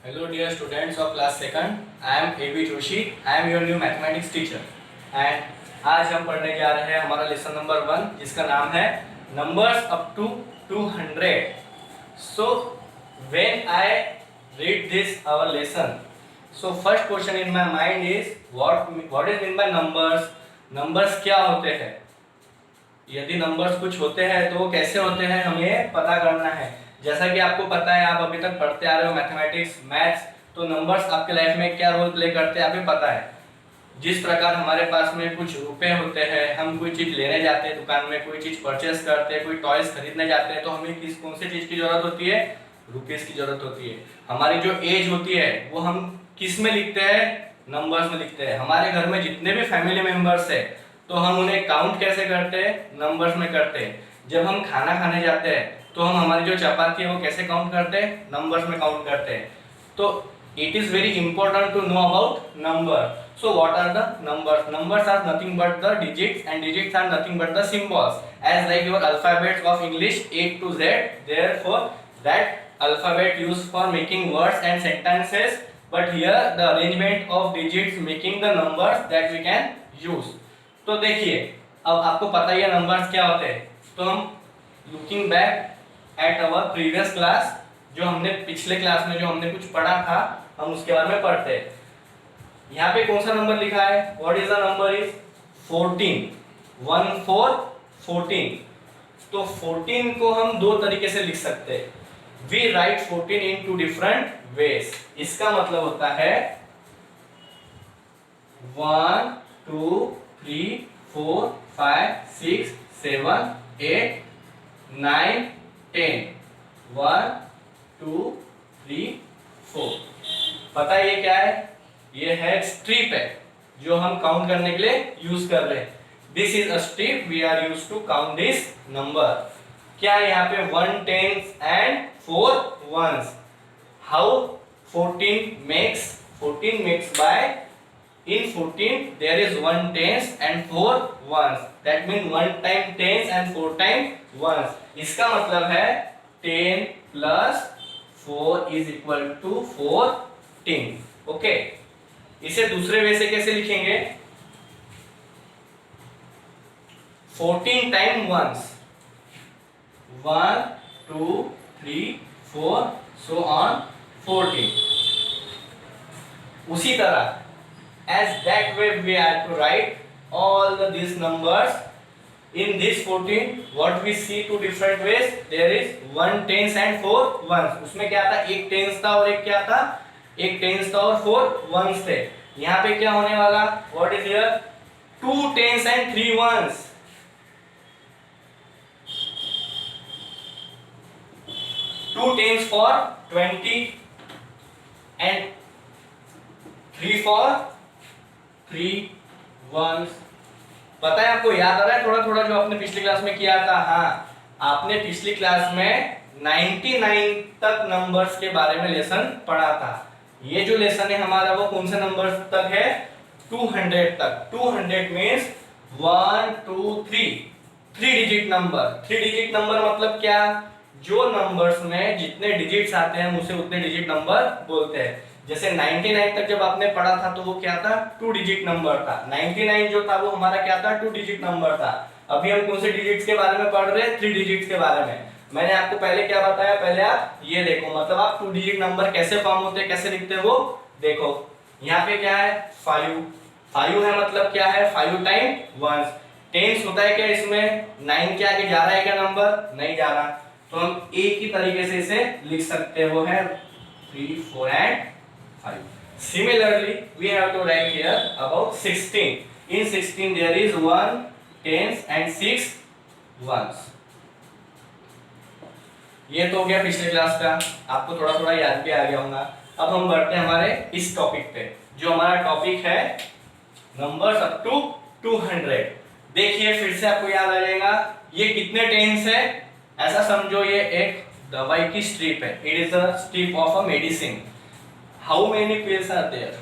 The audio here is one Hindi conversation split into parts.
Hello dear students of class second. I am A.B. Joshi. I am your new mathematics teacher. And आज हम पढ़ने जा रहे हैं हमारा लेसन नंबर 1 जिसका नाम है numbers up to 200. So when I read this our lesson, so first question in my mind is what is mean by numbers? Numbers क्या होते हैं? यदि नंबर्स कुछ होते हैं तो वो कैसे होते हैं हमें पता करना है। जैसा कि आपको पता है, आप अभी तक पढ़ते आ रहे हो मैथमेटिक्स मैथ्स, तो नंबर्स आपके लाइफ में क्या रोल प्ले करते हैं आपको पता है। जिस प्रकार हमारे पास में कुछ रुपए होते हैं, हम कोई चीज़ लेने जाते हैं दुकान में, कोई चीज़ परचेस करते हैं, कोई टॉयज खरीदने जाते हैं, तो हमें कौन सी चीज़ की जरूरत होती है? रुपीस की जरूरत होती है। हमारी जो एज होती है वो हम किस में लिखते हैं? नंबर्स में लिखते हैं। हमारे घर में जितने भी फैमिली मेंबर्स है तो हम उन्हें काउंट कैसे करते हैं? नंबर्स में करते हैं। जब हम खाना खाने जाते हैं तो हम हमारी जो चपाती है वो कैसे काउंट करते हैं? नंबर्स में काउंट करते हैं। तो it is very important to know about number. So what are the numbers? Numbers are nothing but the digits, and digits are nothing but the symbols, as like your alphabets of English A to Z. Therefore that alphabet used for making words and sentences, but here the arrangement of digits making the numbers that we can use. तो देखिए, अब आपको पता ही है नंबर्स क्या होते हैं। तो हम looking back at our previous class, जो हमने पिछले क्लास में जो हमने कुछ पढ़ा था हम उसके बारे में पढ़ते हैं। यहाँ पे कौन सा नंबर लिखा है? What is the number? Is 14। 1 4 14। तो 14 को हम दो तरीके से लिख सकते हैं। We write 14 in two different ways. इसका मतलब होता है 1 2 3 4 5 6 7 8 9 10। 1 2 3 4। पता है ये क्या है? ये है स्ट्रिप है जो हम काउंट करने के लिए यूज कर रहे हैं। This is a strip we are use to count this number. क्या है यहाँ पे? 1 10 and 4 1s। How 14 makes by in 14 there is 1 tens and 4 ones. That means 1 time tens and 4 time ones. इसका मतलब है 10 plus 4 is equal to 14. Okay, इसे दूसरे वे से कैसे लिखेंगे? 14 टाइम ones, 1 2 3 4 so on 14. उसी तरह as that way we have to write all these numbers in this 14. what we see two different ways, there is 1 tens and 4 ones. उसमें क्या था? एक टेंस था और एक क्या था? एक टेंस था और 4 ones थे। यहाँ पे क्या होने वाला? what is here? 2 tens and 3 ones. 2 tens for 20 and 3 for 3 ones. पता है आपको? याद आ रहा है थोड़ा थोड़ा जो आपने पिछली क्लास में किया था? हाँ, आपने पिछली क्लास में 99 तक नंबर्स के बारे में लेसन पढ़ा था। ये जो लेसन है हमारा वो कौन से नंबर्स तक है? 200 तक। 200 means 1 2 3 3 digit number. 3 digit number मतलब क्या? जो नंबर्स में जितने डिजिट्स आते हैं हम उसे उतने डिजिट नंबर बोलते हैं। जैसे 99 तक जब आपने पढ़ा था तो वो क्या था? 2 डिजिट नंबर था। 99 जो था वो हमारा क्या था? 2 डिजिट नंबर था। अभी हम कौन से डिजिट्स के बारे में पढ़ रहे हैं? 3 डिजिट्स के बारे में। मैंने आपको पहले क्या बताया? पहले आप ये देखो, मतलब आप 2 डिजिट नंबर कैसे फॉर्म होते हैं, कैसे लिखते हैं वो देखो। यहाँ पे क्या है? 5 है, मतलब क्या है? 5 टाइम वंस। टेंस होता है क्या इसमें? 9 के आगे जा रहा है क्या नंबर? नहीं जा रहा। तो हम एक ही तरीके से इसे लिख सकते हैं, वो है 3 4 and 5. Similarly, we have to write here about 16. In 16 there is 1 tens and 6 ones. ये तो हो गया पिछले क्लास का, आपको थोड़ा थोड़ा याद भी आ गया होगा। अब हम बढ़ते हैं हमारे इस टॉपिक पे, जो हमारा टॉपिक है नंबर्स अप टू 200। देखिए फिर से आपको याद आ जाएगा ये कितने टेंस है। ऐसा समझो ये एक दवाई की स्ट्रिप है। It is a strip of a medicine. How many pills are there?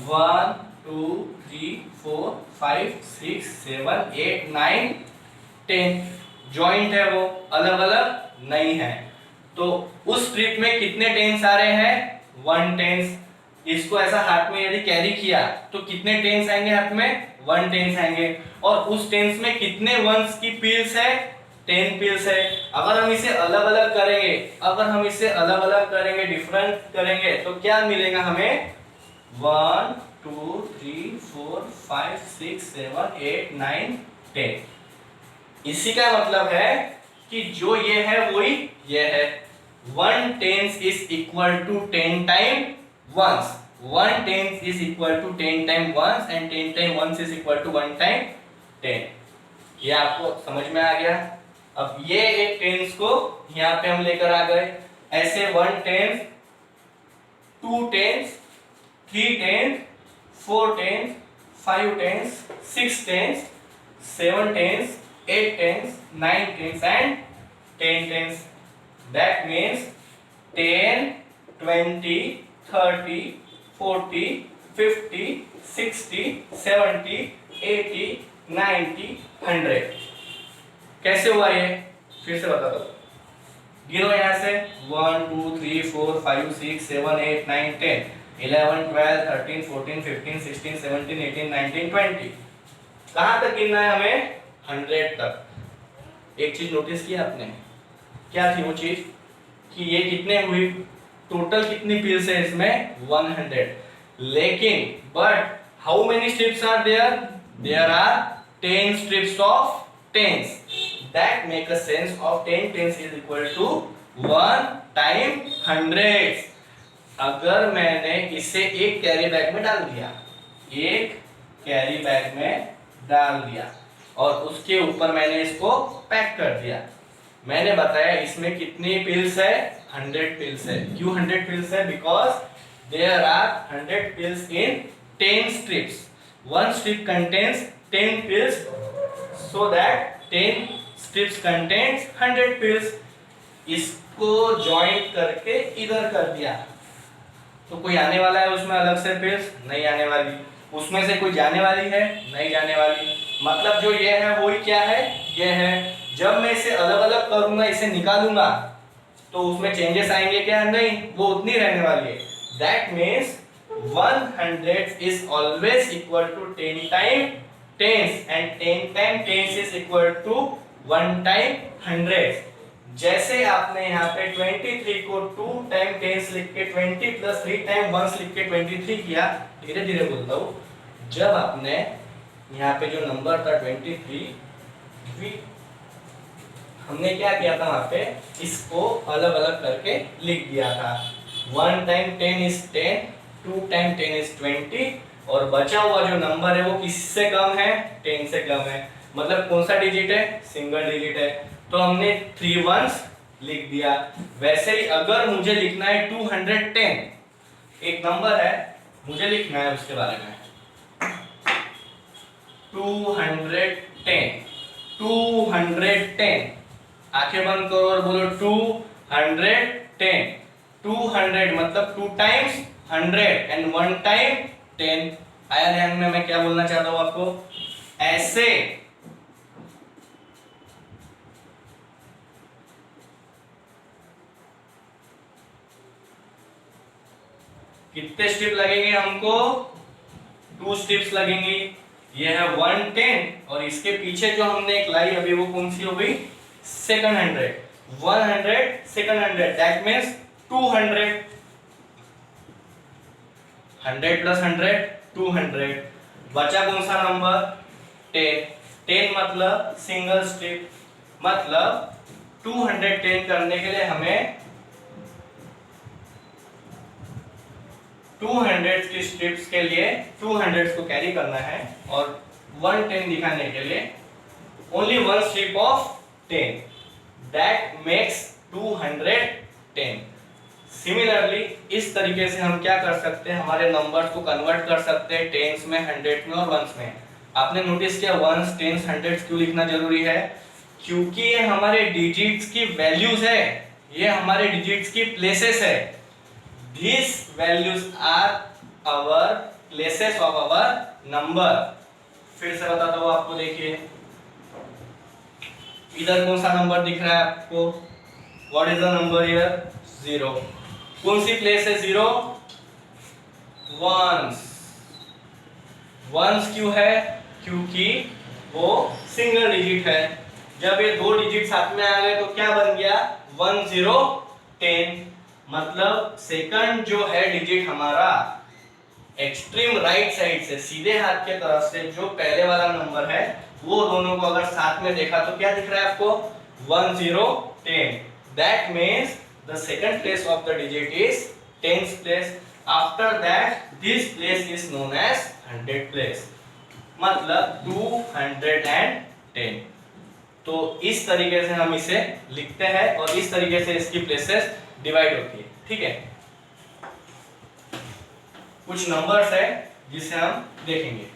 1 2 3 4 5 6 7 8 9 10। Joint है वो, अलग अलग नहीं है। तो उस स्ट्रिप में कितने टेंस आ रहे हैं? One tens. इसको ऐसा हाथ में यदि कैरी किया तो कितने टेंस आएंगे हाथ में? वन टेंस आएंगे। और उस टेंस में कितने वंस की पिल्स है? 10 पिल्स है। अगर हम इसे अलग अलग करेंगे, डिफरेंट करेंगे, तो क्या मिलेगा हमें? 1 2 3 4 5 6 7 8 9 10। इसी का मतलब है कि जो ये है वही ये है। 1 tens is equal to 10 time ones. 1 tens is equal to 10 time ones and 10 time once is equal to 1 time 10। ये आपको समझ में आ गया? अब ये एक टेंस को यहाँ पे हम लेकर आ गए। ऐसे 1 tens, 2 tens, 3 tens, 4 tens, 5 tens, 6 tens, 7 tens, 8 tens, 9 tens and 10 tens. That means 10, 20, 30, 40, 50, 60, 70, 80, 90, 100। कैसे हुआ ये? फिर से बता दो। गिनो यहाँ से 1 2 3 4 5 6 7 8 9 10 11 12 13 14 15 16 17 18 19 20। कहाँ तक गिनना है हमें? 100 तक। एक चीज नोटिस की आपने? क्या थी वो चीज? कि ये कितने हुई? टोटल कितनी पिल्स है इसमें? 100। लेकिन but how many strips are there? There are 10 strips of tens. That make a sense of 10 tens is equal to 1 time 100। अगर मैंने इसे एक कैरी बैग में डाल दिया, एक कैरी बैग में डाल दिया और उसके ऊपर मैंने इसको पैक कर दिया, मैंने बताया इसमें कितनी पिल्स है? 100 पिल्स है। क्यों 100 पिल्स है? Because there are 100 pills in 10 strips. One strip contains 10 pills, so that 10 strips contains 100 pills। इसको जॉइंट करके इधर कर दिया तो कोई आने वाला है उसमें अलग से पिल्स? नहीं आने वाली। उसमें से कोई जाने वाली है? नहीं जाने वाली। मतलब जो ये है वही क्या है? ये है। जब मैं इसे अलग अलग करूंगा, इसे निकालूंगा, तो उसमें चेंजेस आएंगे क्या? नहीं, वो उतनी रहने वाली है। That means 100 is always equal to 10 time tens and 10 time tens is equal to 1 time 100। जैसे आपने यहाँ पे 23 को 2 टाइम टेंस लिख के 20 प्लस 3 टाइम वंस लिख के 23 किया, धीरे धीरे बोलता हूँ। जब आपने यहाँ पे जो नंबर था 23, हमने क्या किया था? वहाँ पे इसको अलग अलग करके लिख दिया था। 1 टाइम 10 इज 10, 2 टाइम 10 इज 20 और बचा हुआ जो नंबर है वो किससे कम है? 10 से कम है। मतलब कौन सा डिजिट है? सिंगल डिजिट है। तो हमने 3 वंस लिख दिया। वैसे ही अगर मुझे लिखना है 210, एक नंबर है, मुझे लिखना है उसके बारे में 210। 210, आंखें बंद करो और बोलो 210। 200 मतलब 2 टाइम्स 100 एंड 1 टाइम 10। आया ध्यान में मैं क्या बोलना चाहता हूं आपको? ऐसे कितने स्ट्रिप लगेंगे हमको? 2 स्ट्रिप्स लगेंगी। ये है 110 और इसके पीछे जो हमने एक लाई अभी वो कौन सी हो गई? Second 100। 100 second 100, that means 200। 100 plus 100 200। बचा कौन सा नंबर? 10। 10 मतलब सिंगल स्ट्रिप। मतलब 210 करने के लिए हमें 200 की स्ट्रिप्स के लिए 200 को कैरी करना है और 110 दिखाने के लिए only 1 strip of 10। That makes 210। Similarly इस तरीके से हम क्या कर सकते हैं? हमारे नंबर्स को कन्वर्ट कर सकते हैं टेंस में, 100 में और वंस में। आपने नोटिस किया वंस, टेंस, 100 क्यों लिखना जरूरी है? क्योंकि ये हमारे डिजिट्स की वैल्यूज है, ये हमारे डिजिट्स की प्लेसेस है। These values are our places of our number। फिर से बताता हूँ आपको, देखिए इधर कौन सा नंबर दिख रहा है आपको? What is the number here? 0। कौन सी प्लेस है जीरो? वंस। वंस क्यों है? क्योंकि वो सिंगल डिजिट है। जब ये दो डिजिट साथ में आ गए तो क्या बन गया? 1 0 10। मतलब सेकंड जो है डिजिट हमारा एक्सट्रीम राइट साइड से सीधे हाथ के तरफ से जो पहले वाला नंबर है वो दोनों को अगर साथ में देखा तो क्या दिख रहा है आपको? 1 0 10। That means the second place of the digit is tens place. After that this place is known as 100 place, मतलब 210। तो इस तरीके से हम इसे लिखते हैं और इस तरीके से इसकी प्लेसेस डिवाइड होती है। ठीक है, कुछ नंबर्स है जिसे हम देखेंगे।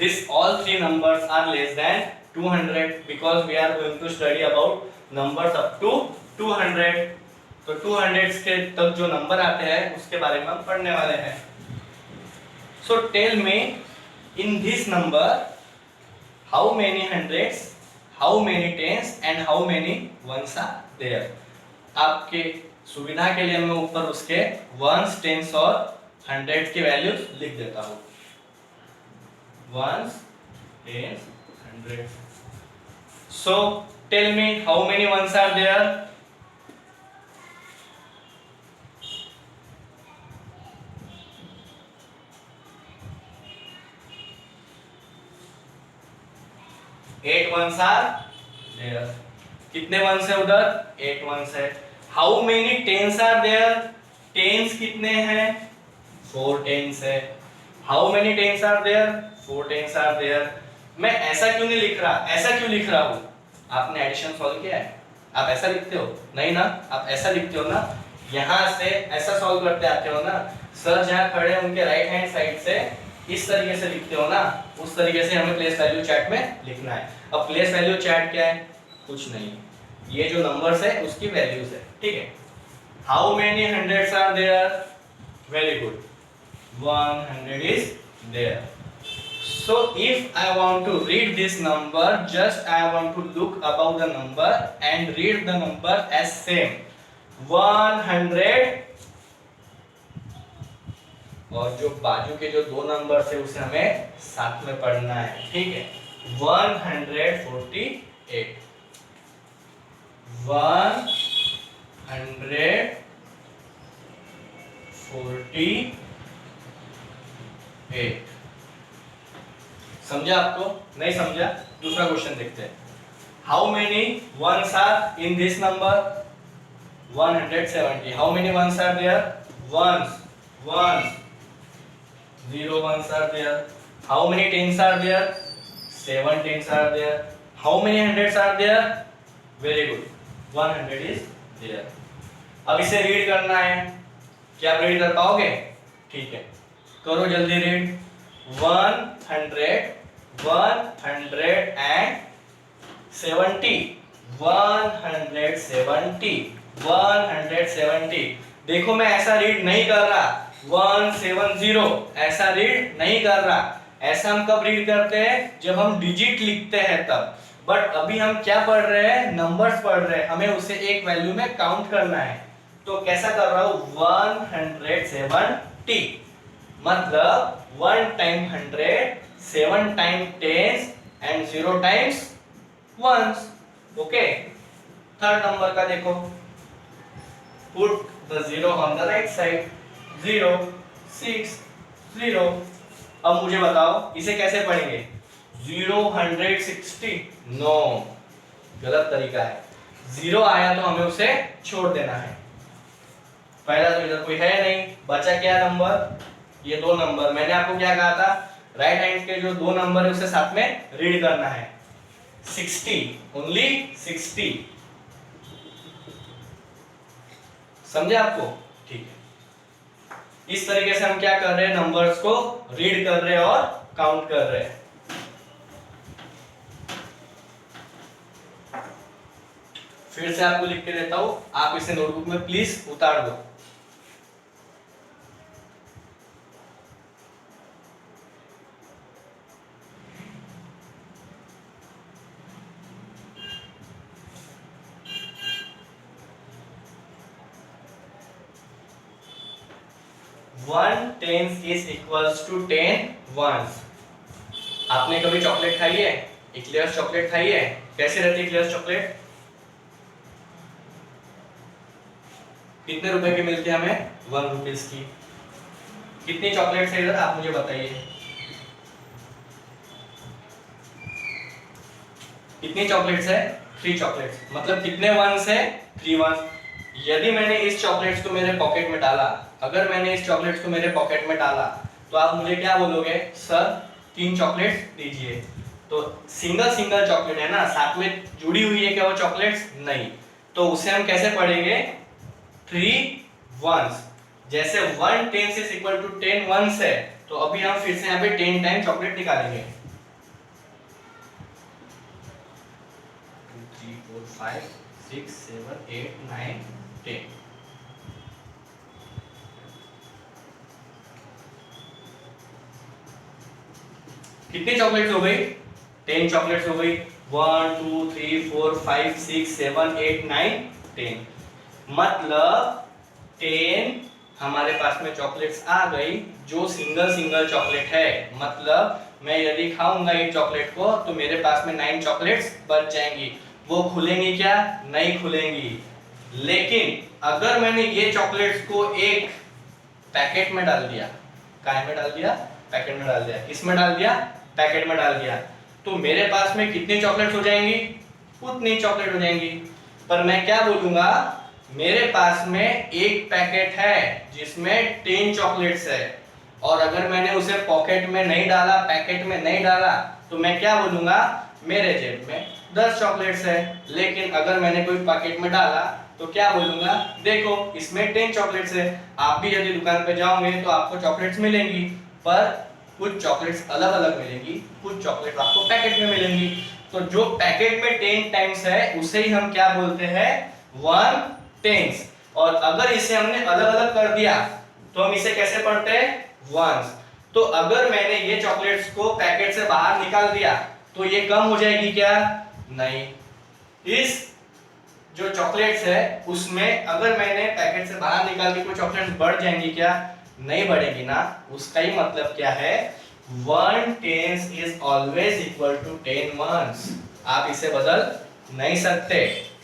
This all three numbers are less than 200 because we are going to study about numbers up to 200. तो 200 के तक जो नंबर आते हैं उसके बारे में हम पढ़ने वाले हैं। So tell me in this number how many hundreds, how many tens and how many ones are there. आपके सुविधा के लिए मैं ऊपर उसके ones, tens और hundreds की वैल्यूज लिख देता हूँ। Ones, tens, hundreds. So tell me how many ones are there? Eight ones are there. कितने ones है उधर? 8 ones है। How many tens are there? Tens कितने हैं? 4 tens है। How many tens are there? 4 tens are there. मैं ऐसा क्यों नहीं लिख रहा? ऐसा क्यों लिख रहा हूँ? आपने एडिशन सॉल्व किया है? आप ऐसा लिखते हो? नहीं ना, आप ऐसा लिखते हो ना, यहाँ से ऐसा सॉल्व करते आते हो ना। सर जहाँ खड़े हैं उनके राइट हैंड साइड से इस तरीके से लिखते हो ना, उस तरीके से हमें प्लेस वैल्यू चैट में लिखना है। अब प्लेस वैल्यू चैट क्या है? कुछ नहीं, ये जो नंबर्स है उसकी वैल्यूज है। ठीक है, how many hundreds are there? Very good, 100 is there. So if I want to read this number, just I want to look above the number and read the number as same 100, और जो बाजू के जो दो नंबर है उसे हमें साथ में पढ़ना है। ठीक है, 148, 148। समझा आपको? नहीं समझा? दूसरा क्वेश्चन देखते हैं। How many ones are in this number? 170। How many ones are there? Ones, 0 ones are there. How many tens are there? 7 tens are there. How many hundreds are there? Very good, 100 is there. अब इसे रीड करना है। क्या आप रीड कर पाओगे? ठीक है, करो जल्दी रीड। 100, 170, 170। देखो मैं ऐसा रीड नहीं कर रहा 170, ऐसा रीड नहीं कर रहा। ऐसा हम कब रीड करते हैं? जब हम डिजिट लिखते हैं तब। बट अभी हम क्या पढ़ रहे हैं? नंबर्स पढ़ रहे हैं, हमें उसे एक वैल्यू में काउंट करना है। तो कैसा कर रहा हूं? 170, मतलब 1 time 100, 7 time tens and 0 times ones. Okay, third number का देखो, put the 0 on the right side, 0 6 0। अब मुझे बताओ इसे कैसे पढ़ेंगे? 060? नो, गलत तरीका है। 0 आया तो हमें उसे छोड़ देना है। पहला तो इधर कोई है नहीं, बचा क्या नंबर? ये दो नंबर। मैंने आपको क्या कहा था? राइट हैंड के जो दो नंबर है उसे साथ में रीड करना है। 60, ओनली 60। समझे आपको? ठीक है, इस तरीके से हम क्या कर रहे हैं? नंबर्स को रीड कर रहे हैं और काउंट कर रहे हैं। फिर से आपको लिख के देता हूं, आप इसे नोटबुक में प्लीज उतार दो। One tens is equals to 10 ones. आपने कभी चॉकलेट खाई है? इक्लेयर्स चॉकलेट खाई है? कैसे रहती है इक्लेयर्स चॉकलेट? कितने रुपए की मिलती है हमें? 1 रुपीज की। कितनी चॉकलेट्स है इधर आप मुझे बताइए, कितनी चॉकलेट्स है? 3 चॉकलेट्स। मतलब कितने वंस है? 3 वंस। यदि मैंने इस चॉकलेट्स को मेरे पॉकेट में डाला, अगर मैंने इस चॉकलेट्स को मेरे पॉकेट में डाला तो आप मुझे क्या बोलोगे? सर 3 चॉकलेट्स दीजिए। तो सिंगल सिंगल चॉकलेट है ना, साथ में जुड़ी हुई है क्या वो चॉकलेट्स? नहीं। तो उसे हम कैसे पढ़ेंगे? 3 वंस। जैसे 1 tens is equal to 10 ones है, तो अभी हम फिर से यहाँ पे 10 टाइम चॉकलेट निकालेंगे। 2 3 4 5 6 7 8 9 10। कितनी चॉकलेट्स हो गई? 10 चॉकलेट्स हो गई। 1 2 3 4 5 6 7 8 9 10। मतलब 10 हमारे पास में चॉकलेट्स आ गई जो सिंगल सिंगल चॉकलेट है। मतलब मैं यदि खाऊंगा एक चॉकलेट को तो मेरे पास में 9 चॉकलेट्स बच जाएंगी। वो खुलेंगी क्या? नहीं खुलेंगी। लेकिन अगर मैंने ये चॉकलेट्स को एक पैकेट में डाल दिया, काय में डाल दिया? पैकेट में डाल दिया। किस में डाल दिया? पैकेट में डाल दिया। तो मेरे पास में कितनी चॉकलेट्स हो जाएंगी? उतनी चॉकलेट हो जाएंगी। पर मैं क्या बोलूंगा? मेरे पास में एक पैकेट है जिसमें 10 चॉकलेट्स है, और अगर मैंने उसे पॉकेट में नहीं डाला, पैकेट में नहीं डाला, तो मैं क्या बोलूंगा? मेरे जेब में 10 चॉकलेट्स है। लेकिन अगर मैंने कोई पैकेट में डाला तो क्या बोलूंगा? देखो इसमें 10 चॉकलेट्स है। आप भी यदि दुकान पे जाओगे तो आपको चॉकलेट्स मिलेंगी, पर कुछ चॉकलेट्स अलग अलग मिलेंगी, कुछ चॉकलेट आपको पैकेट में मिलेंगी। तो जो पैकेट में 10 टाइम्स है उसे ही हम क्या बोलते हैं? 1 टेंस। और अगर इसे हमने अलग अलग कर दिया तो हम इसे कैसे पढ़ते हैं? वंस। तो अगर मैंने ये चॉकलेट्स को पैकेट से बाहर निकाल दिया तो ये कम हो जाएगी क्या? नहीं। इस जो चॉकलेट्स है उसमें अगर मैंने पैकेट से बाहर निकाल के कोई चॉकलेट्स बढ़ जाएंगी क्या? नहीं बढ़ेगी ना। उसका ही मतलब क्या है? 1 tens is always equal to 10 ones. आप इसे बदल नहीं सकते,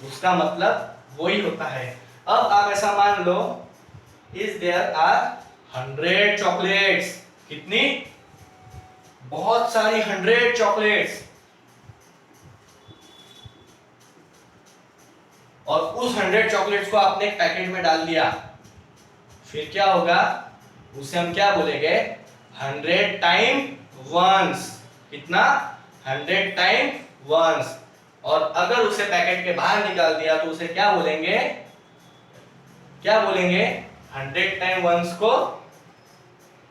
उसका मतलब वही होता है। अब आप ऐसा मान लो, इज देयर आर 100 चॉकलेट्स। कितनी? बहुत सारी 100 चॉकलेट्स। और उस 100 चॉकलेट्स को आपने एक पैकेट में डाल दिया, फिर क्या होगा? उसे हम क्या बोलेंगे? 100 टाइम वंस। कितना? 100 टाइम वंस। और अगर उसे पैकेट के बाहर निकाल दिया तो उसे क्या बोलेंगे? क्या बोलेंगे? 100 टाइम वंस को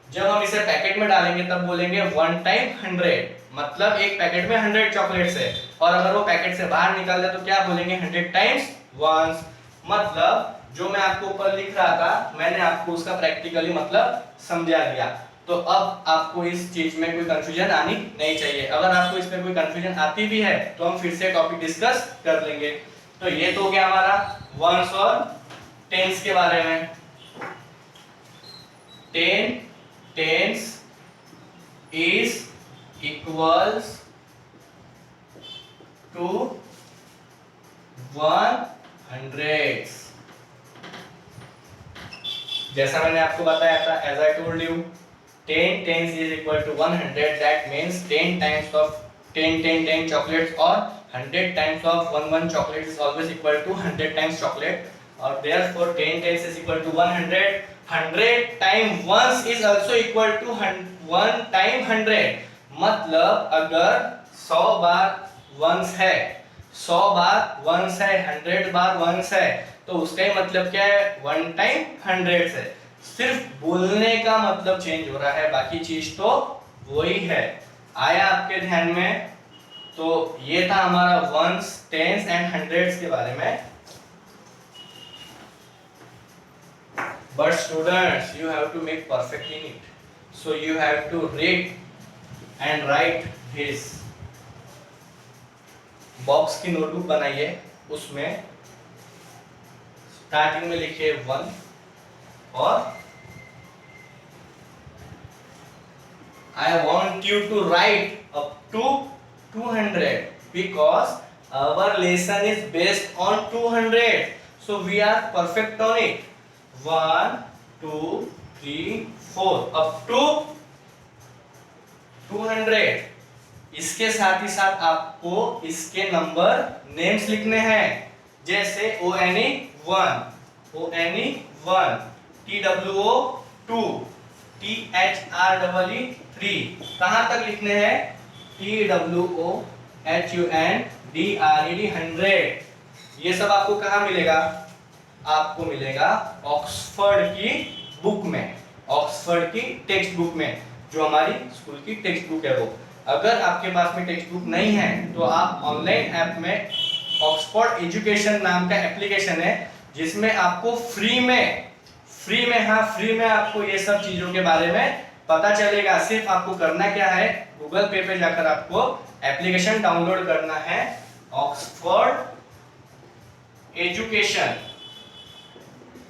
जब हम इसे पैकेट में डालेंगे तब बोलेंगे 1 टाइम 100। मतलब एक पैकेट में 100 चॉकलेट्स है, और अगर वो पैकेट से बाहर निकाल दे तो क्या बोलेंगे? 100 टाइम्स वंस। मतलब जो मैं आपको ऊपर लिख रहा था मैंने आपको उसका प्रैक्टिकली मतलब समझा दिया। तो अब आपको इस चीज में कोई कंफ्यूजन आनी नहीं चाहिए। अगर आपको इसमें कोई कंफ्यूजन आती भी है तो हम फिर से टॉपिक डिस्कस कर लेंगे। तो ये तो हो गया हमारा वंस और टेंस के बारे में। 10 टेंस इज इक्वल्स टू 100। जैसा मैंने आपको बताया था, as I told you, 10 tens is equal to 100। That means 10 times of 10 chocolates, और 100 times of 1 chocolate is always equal to 100 times chocolate. और therefore 10 tens is equal to 100। 100 time once is also equal to 1 time 100। मतलब अगर 100 बार वंस है, 100 बार वंस है, 100 बार वंस है, तो उसका ही मतलब क्या है? 1 टाइम 100 है। सिर्फ बोलने का मतलब चेंज हो रहा है, बाकी चीज तो वही है। आया आपके ध्यान में? तो ये था हमारा वंस, टेंस एंड हंड्रेड्स के बारे में। But students, you have to make perfect in it. So you have to read and write this. Box की नोटबुक बनाइए, उसमें स्टार्टिंग में लिखिए 1 और I want you to write up to 200 because our lesson is based on 200. So we are perfect on it. 1 2 3 4 up to 200। इसके साथ ही साथ आपको इसके नंबर नेम्स लिखने हैं, जैसे ONE 1, ONE 1, TWO 2, THREE 3। कहां तक लिखने हैं? TWOHUNDRED 100। ये सब आपको कहां मिलेगा? आपको मिलेगा ऑक्सफोर्ड की बुक में, ऑक्सफोर्ड की टेक्स्ट बुक में, जो हमारी स्कूल की टेक्स्ट बुक है वो। अगर आपके पास में टेक्स्ट बुक नहीं है तो आप ऑनलाइन ऐप में ऑक्सफोर्ड एजुकेशन नाम का एप्लीकेशन है, जिसमें आपको फ्री में आपको ये सब चीजों के बारे में पता चलेगा। सिर्फ आपको करना क्या है, गूगल पे जाकर आपको एप्लीकेशन डाउनलोड करना है, ऑक्सफोर्ड एजुकेशन।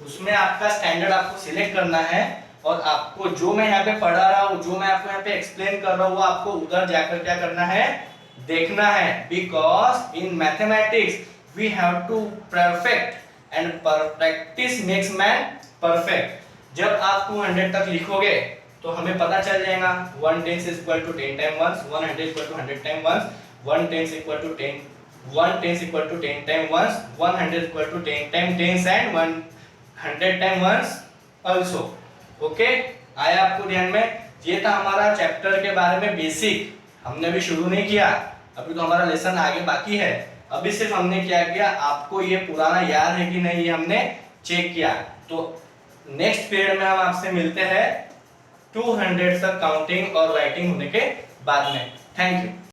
उसमें आपका स्टैंडर्ड आपको सिलेक्ट करना है और आपको जो मैं यहाँ पे पढ़ा रहा हूँ, जो मैं आपको यहाँ पे एक्सप्लेन कर रहा हूँ, वो आपको उधर जाकर क्या करना है, देखना है। Because in mathematics we have to perfect and practice makes man perfect. जब आप 200 तक लिखोगे तो हमें पता चल जाएगा 1 10 is equal to 10 times 1, 100 is equal to 100 times 1, 1 10 is equal to 10, 1 10 is equal to 10 times 1, 100 is equal to 10 times 10 and 100 times 1 also। Okay, आया आपको ध्यान में? ये था हमारा चैप्टर के बारे में बेसिक। हमने अभी शुरू नहीं किया, अभी तो हमारा लेसन आगे बाकी है। अभी सिर्फ हमने क्या किया, आपको ये पुराना याद है कि नहीं ये हमने चेक किया। तो नेक्स्ट पीरियड में हम आपसे मिलते हैं 200 तक काउंटिंग और राइटिंग होने के बाद में। Thank you.